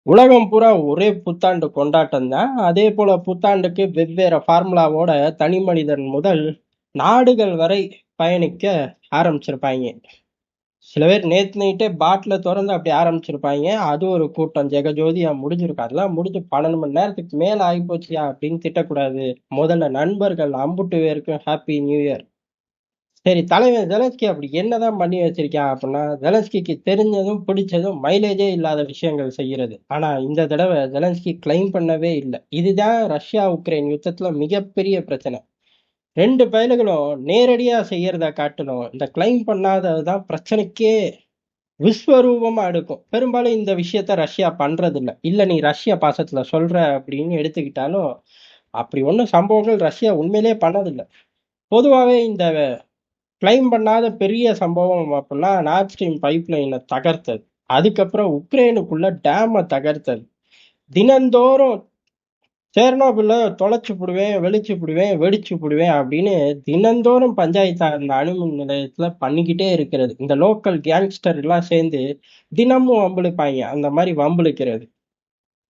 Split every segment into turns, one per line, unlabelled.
உலகம் பூரா ஒரே புத்தாண்டு கொண்டாட்டம் தான். அதே போல புத்தாண்டுக்கு வெவ்வேறு ஃபார்முலாவோட தனி மனிதன் முதல் நாடுகள் வரை பயணிக்க ஆரம்பிச்சிருப்பாய்ங்க. சில பேர் நேத்து நைட்டே பாட்டில தொறந்து அப்படி ஆரம்பிச்சிருப்பாய்ங்க. அது ஒரு கூட்டம் ஜெகஜோதியா முடிஞ்சிருக்கும். அதெல்லாம் முடிஞ்சு 12 மணி நேரத்துக்கு மேல ஆயிப்போச்சுயா அப்படின்னு திட்டக்கூடாது. முதல்ல நண்பர்கள் அம்புட்டு பேருக்கும் ஹாப்பி நியூ இயர். சரி, தலைவன் ஜெலன்ஸ்கி அப்படி என்னதான் பண்ணி வச்சிருக்கான் அப்படின்னா, ஜெலன்ஸ்கிக்கு தெரிஞ்சதும் பிடிச்சதும் மைலேஜே இல்லாத விஷயங்கள் செய்யறது. ஆனா இந்த தடவை ஜெலன்ஸ்கி கிளைம் பண்ணவே இல்லை. இதுதான் ரஷ்யா உக்ரைன் யுத்தத்துல மிகப்பெரிய பிரச்சனை. ரெண்டு பயலுகளும் நேரடியா செய்யறத காட்டிலும் இந்த கிளைம் பண்ணாததுதான் பிரச்சனைக்கே விஸ்வரூபமா எடுக்கும். பெரும்பாலும் இந்த விஷயத்த ரஷ்யா பண்றது இல்ல. இல்ல, நீ ரஷ்யா பாசத்துல சொல்ற அப்படின்னு எடுத்துக்கிட்டாலும் அப்படி ஒண்ணும் சம்பவங்கள் ரஷ்யா உண்மையிலேயே பண்ணதில்லை. பொதுவாவே இந்த கிளைம் பண்ணாத பெரிய சம்பவம் அப்படின்னா நார்த் ஸ்ட்ரீம் பைப் லைனை தகர்த்தது. அதுக்கப்புறம் உக்ரைனுக்குள்ள டேமை தகர்த்தது. தினந்தோறும் சேர்னோபில்ல தொலைச்சு புடுவேன், வெளிச்சு புடுவேன், வெடிச்சு புடுவேன் அப்படின்னு தினந்தோறும் பஞ்சாயத்து அந்த அணுமின் நிலையத்துல பண்ணிக்கிட்டே இருக்கிறது. இந்த லோக்கல் கேங்ஸ்டர் எல்லாம் சேர்ந்து தினமும் வம்பிழுப்பாங்க. அந்த மாதிரி வம்பிழுக்கிறது.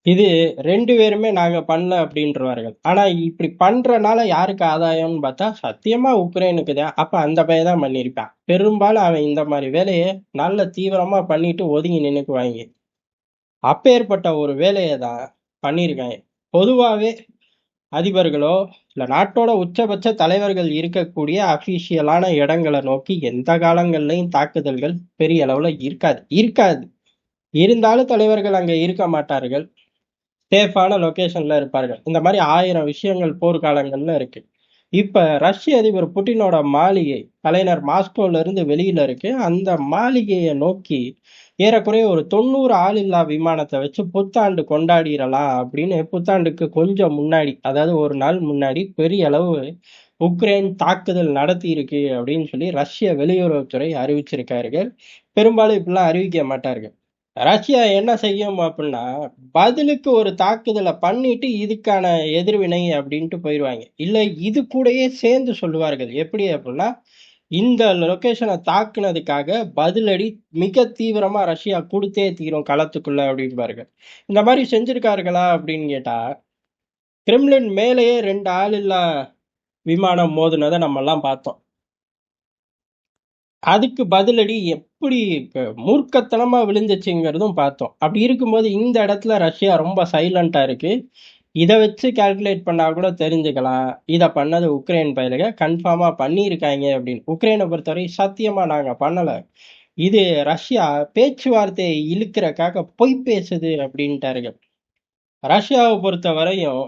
இது 2 பேருமே நாங்க பண்ணல அப்படின்றவார்கள். ஆனா இப்படி பண்றனால யாருக்கு ஆதாயம்னு பார்த்தா சத்தியமா உக்ரைனுக்கு தான். அப்ப அந்த பையன் தான் பண்ணியிருப்பான். பெரும்பாலும் அவன் இந்த மாதிரி வேலையை நல்ல தீவிரமா பண்ணிட்டு ஒதுங்கி நின்னுக்குவாங்க. அப்பேற்பட்ட ஒரு வேலையை தான் பண்ணியிருக்காங்க. பொதுவாவே அதிபர்களோ இல்ல நாட்டோட உச்சபட்ச தலைவர்கள் இருக்கக்கூடிய அபிஷியலான இடங்களை நோக்கி எந்த காலங்கள்லயும் தாக்குதல்கள் பெரிய அளவுல இருக்காது இருக்காது. இருந்தாலும் தலைவர்கள் அங்க இருக்க மாட்டார்கள். சேஃபான லொகேஷன்ல இருப்பார்கள். இந்த மாதிரி 1000 விஷயங்கள் போர்க்காலங்கள்ல இருக்கு. இப்ப ரஷ்ய அதிபர் புட்டினோட மாளிகை தலைநர் மாஸ்கோல இருந்து வெளியில இருக்கு. அந்த மாளிகையை நோக்கி ஏறக்குறைய ஒரு 90 ஆளில்லா விமானத்தை வச்சு புத்தாண்டு கொண்டாடிடலாம் அப்படின்னு புத்தாண்டுக்கு கொஞ்சம் முன்னாடி, அதாவது ஒரு நாள் முன்னாடி பெரிய அளவு உக்ரைன் தாக்குதல் நடத்தி இருக்கு அப்படின்னு சொல்லி ரஷ்ய வெளியுறவுத்துறை அறிவிச்சிருக்கார்கள். பெரும்பாலும் இப்படிலாம் அறிவிக்க மாட்டார்கள். ரஷ்யா என்ன செய்யும் அப்படின்னா, பதிலுக்கு ஒரு தாக்குதலை பண்ணிட்டு இதுக்கான எதிர்வினை அப்படின்ட்டு போயிடுவாங்க. இல்ல, இது கூடயே சேர்ந்து சொல்லுவார்கள். எப்படி அப்படின்னா, இந்த லொகேஷனை தாக்குனதுக்காக பதிலடி மிக தீவிரமா ரஷ்யா கொடுத்தே தீரும் களத்துக்குள்ள அப்படின்பார்கள். இந்த மாதிரி செஞ்சிருக்கார்களா அப்படின்னு கேட்டா, கிரெம்ளின் மேலேயே 2 ஆளில்லா விமானம் மோதுனதை நம்ம எல்லாம் பார்த்தோம். அதுக்கு பதிலடி எப்படி மூர்க்கத்தனமா விழுந்துச்சுங்கிறதும் பார்த்தோம். அப்படி இருக்கும்போது இந்த இடத்துல ரஷ்யா ரொம்ப சைலண்டா இருக்கு. இதை வச்சு கால்குலேட் பண்ணா கூட தெரிஞ்சுக்கலாம், இதை பண்ணது உக்ரைன் பயலுக கன்ஃபார்மா பண்ணியிருக்காங்க அப்படின்னு. உக்ரைனை பொறுத்தவரை சத்தியமா நாங்க பண்ணல, இது ரஷ்யா பேச்சுவார்த்தையை இழுக்கிறக்காக பொய் பேசுது அப்படின்ட்டார்கள். ரஷ்யாவை பொறுத்த வரையும்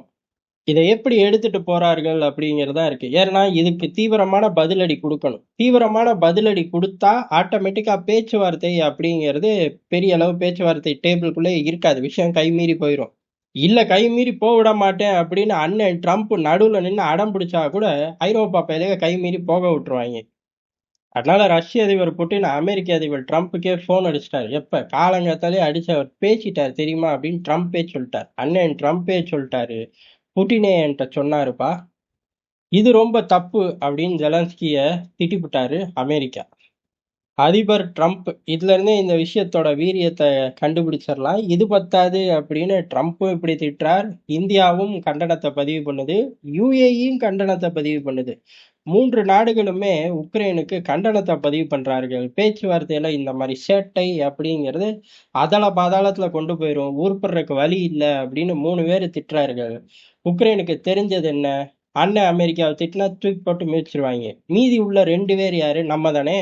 இதை எப்படி எடுத்துட்டு போறார்கள் அப்படிங்கிறதா இருக்கு. ஏன்னா இதுக்கு தீவிரமான பதிலடி கொடுக்கணும். தீவிரமான பதிலடி கொடுத்தா ஆட்டோமேட்டிக்கா பேச்சுவார்த்தை அப்படிங்கிறது பெரிய அளவு பேச்சுவார்த்தை டேபிளுக்குள்ளே இருக்காது. விஷயம் கைமீறி போயிடும். இல்ல, கைமீறி போக விட மாட்டேன் அப்படின்னு அண்ணன் ட்ரம்ப் நடுவுல நின்று அடம் பிடிச்சா கூட ஐரோப்பா பயிலுக கைமீறி போக விட்டுருவாங்க. அதனால ரஷ்ய அதிபர் புட்டின் அமெரிக்க அதிபர் ட்ரம்ப்புக்கே போன் அடிச்சிட்டாரு. எப்ப காலங்கத்தாலே அடிச்சு அவர் பேசிட்டாரு தெரியுமா அப்படின்னு ட்ரம்ப்பே சொல்லிட்டார். அண்ணன் ட்ரம்ப்பே சொல்லிட்டாரு, புட்டினே என்கிட்ட சொன்னாருப்பா, இது ரொம்ப தப்பு அப்படின்னு ஜெலன்ஸ்கிய திட்டிப்புட்டாரு அமெரிக்கா. அதிபர் ட்ரம்ப் இதுல இருந்தே இந்த விஷயத்தோட வீரியத்தை கண்டுபிடிச்சிடலாம். இது பத்தாது அப்படின்னு ட்ரம்ப்பும் இப்படி திட்டுறார். இந்தியாவும் கண்டனத்தை பதிவு பண்ணுது. யுஏஇயும் கண்டனத்தை பதிவு பண்ணுது. 3 நாடுகளுமே உக்ரைனுக்கு கண்டனத்தை பதிவு பண்றார்கள். பேச்சுவார்த்தையில இந்த மாதிரி சேட்டை அப்படிங்கிறது அதல பாதாளத்துல கொண்டு போயிரும், உருப்படுறதுக்கு வழி இல்லை அப்படின்னு 3 பேர் திட்டுறார்கள். உக்ரைனுக்கு தெரிஞ்சது என்ன? அண்ணன் அமெரிக்காவை திட்டினா தூக்கி போட்டு மிதிச்சிருவாங்க. மீதி உள்ள 2 பேர் யாரு? நம்ம தானே.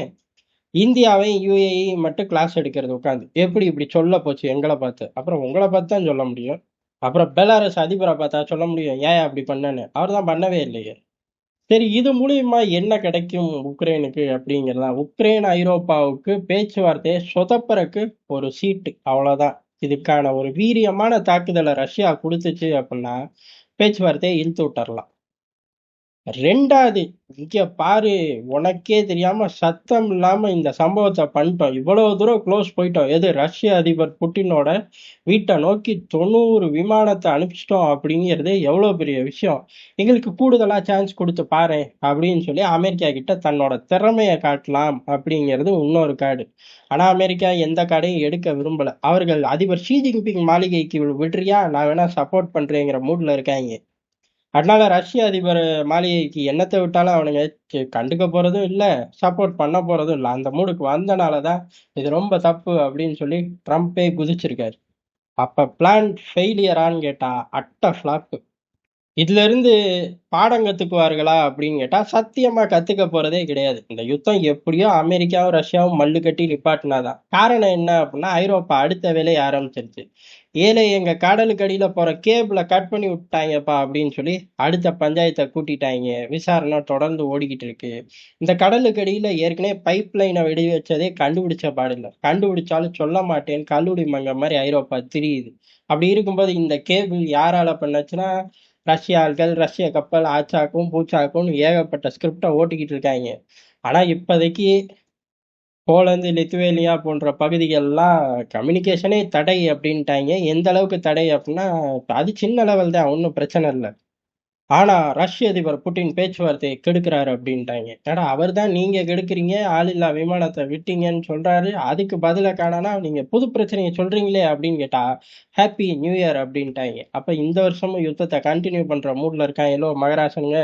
இந்தியாவையும் யுஏஇ மட்டும் கிளாஸ் எடுக்கிறது உட்காந்து. எப்படி இப்படி சொல்ல போச்சு எங்களை பார்த்து? அப்புறம் உங்களை பார்த்து தான் சொல்ல முடியும். அப்புறம் பெலாரஸ் அதிபரை பார்த்தா சொல்ல முடியும் ஏன் அப்படி பண்ணன்னு? அவர் தான் பண்ணவே இல்லையே. சரி, இது மூலியமா என்ன கிடைக்கும் உக்ரைனுக்கு அப்படிங்கிறதா. உக்ரைன் ஐரோப்பாவுக்கு பேச்சுவார்த்தையை சொதப்பறக்கு ஒரு சீட்டு, அவ்வளவுதான். இதுக்கான ஒரு வீரியமான தாக்குதலை ரஷ்யா கொடுத்துச்சு அப்படின்னா பேச்சுவார்த்தையை இழுத்து விட்டுறலாம். 2வது, இங்க பாரு, உனக்கே தெரியாம சத்தம் இல்லாம இந்த சம்பவத்த பண்ணிட்டோம். இவ்வளவு தூரம் க்ளோஸ் போயிட்டோம். எது ரஷ்ய அதிபர் புட்டினோட வீட்ட நோக்கி 90 விமானத்த அனுப்பிச்சிட்டோம் அப்படிங்கிறது எவ்வளவு பெரிய விஷயம். எங்களுக்கு கூடுதலா சான்ஸ் குடுத்து பாரேன் அப்படின்னு சொல்லி அமெரிக்கா கிட்ட தன்னோட திறமைய காட்டலாம் அப்படிங்கிறது இன்னொரு கார்டு. ஆனா அமெரிக்கா எந்த கார்டையும் எடுக்க விரும்பல. அவர்கள் அதிபர் ஷி ஜின்பிங் மாளிகைக்கு விடுறியா? நான் வேணா சப்போர்ட் பண்றேங்கிற மூட்ல இருக்காய்ங்க. அதனால ரஷ்ய அதிபர் மாளிகைக்கு என்னத்தை விட்டாலும் அவனுங்க கண்டுக்க போறதும் இல்ல, சப்போர்ட் பண்ண போறதும் இல்ல. அந்த மூடுக்கு வந்தனால தான் இது ரொம்ப தப்பு அப்படின்னு சொல்லி ட்ரம்ப்பே குதிச்சிருக்காரு. அப்ப பிளான் ஃபெயிலியரான்னு கேட்டா அட்ட ஃபிளாப். இதுல இருந்து பாடம் கத்துக்குவார்களா அப்படின்னு கேட்டா சத்தியமா கத்துக்க போறதே கிடையாது. இந்த யுத்தம் எப்படியோ அமெரிக்காவும் ரஷ்யாவும் மல்லு கட்டி நிப்பாட்டினாதான். காரணம் என்ன அப்படின்னா ஐரோப்பா அடுத்த வேலையை ஆரம்பிச்சிருச்சு. ஏலே எங்க கடலுக்கு அடியில போற கேபிள கட் பண்ணி விட்டாங்கப்பா அப்படின்னு சொல்லி அடுத்த பஞ்சாயத்தை கூட்டிட்டாங்க. விசாரணை தொடர்ந்து ஓடிக்கிட்டு இருக்கு. இந்த கடலுக்கு அடியில ஏற்கனவே பைப் லைனை வெடி வச்சதே கண்டுபிடிச்ச பாடில்லை. கண்டுபிடிச்சாலும் சொல்ல மாட்டேன்னு கல்லூரி மங்க மாதிரி ஐரோப்பா திரியுது. அப்படி இருக்கும்போது இந்த கேபிள் யாரால பண்ணச்சுன்னா ரஷ்ய ஆட்கள், ரஷ்ய கப்பல், ஆச்சாக்கும் பூச்சாக்கும்னு ஏகப்பட்ட ஸ்கிரிப்டை ஓட்டிக்கிட்டு இருக்காங்க. ஆனா இப்போதைக்கு போலந்து, லித்துவேனியா போன்ற பகுதிகள்லாம் கம்யூனிகேஷனே தடை அப்படின்ட்டாங்க. எந்த அளவுக்கு தடை அப்படின்னா அது சின்ன லெவல் தான், ஒன்றும் பிரச்சனை இல்லை. ஆனா ரஷ்ய அதிபர் புட்டின் பேச்சுவார்த்தையை கெடுக்கிறாரு அப்படின்ட்டாங்க. ஏடா அவர் தான் நீங்க கெடுக்குறீங்க, ஆளில்லா விமானத்தை விட்டீங்கன்னு சொல்றாரு. அதுக்கு பதில காணோம்னா நீங்க புது பிரச்சனையை சொல்றீங்களே அப்படின்னு கேட்டா ஹாப்பி நியூ இயர் அப்படின்ட்டாங்க. அப்ப இந்த வருஷமும் யுத்தத்தை கண்டினியூ பண்ற மூட்ல இருக்காங்களோ மகராசனுங்க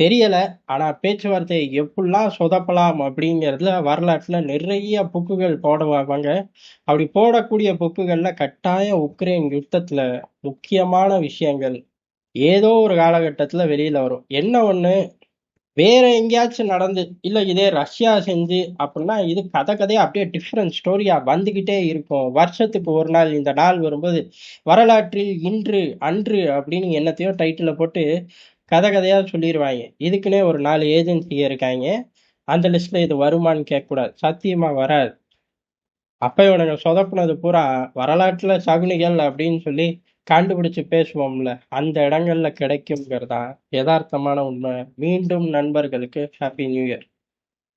தெரியல. ஆனா பேச்சுவார்த்தையை எப்படிலாம் சொதப்பலாம் அப்படிங்கிறதுல வரலாற்றுல நிறைய புக்குகள் போடுவாங்க. அப்படி போடக்கூடிய புக்குகள்ல கட்டாயம் உக்ரைன் யுத்தத்துல முக்கியமான விஷயங்கள் ஏதோ ஒரு காலகட்டத்துல வெளியில வரும். என்ன ஒண்ணு, வேற எங்கேயாச்சும் நடந்து இல்ல இதே ரஷ்யா செஞ்சு அப்படின்னா இது கதை கதையா அப்படியே டிஃப்ரெண்ட் ஸ்டோரியா வந்துகிட்டே இருக்கும். வருஷத்துக்கு ஒரு நாள் இந்த நாள் வரும்போது வரலாற்றில் இன்று அன்று அப்படின்னு என்னத்தையோ டைட்டில போட்டு கதை கதையா சொல்லிடுவாங்க. இதுக்குன்னே ஒரு 4 ஏஜென்சி இருக்காங்க. அந்த லிஸ்ட்ல இது வருமான்னு கேட்கக்கூடாது, சத்தியமா வராது. அப்ப இவனுங்க சொதப்புனது பூரா வரலாற்றுல சகுனிகள் அப்படின்னு சொல்லி கண்டுபிடிச்சு பேசுவோம்ல, அந்த இடங்கள்ல கிடைக்குங்கிறதா யதார்த்தமான உண்மை. மீண்டும் நண்பர்களுக்கு ஹாப்பி நியூ இயர்.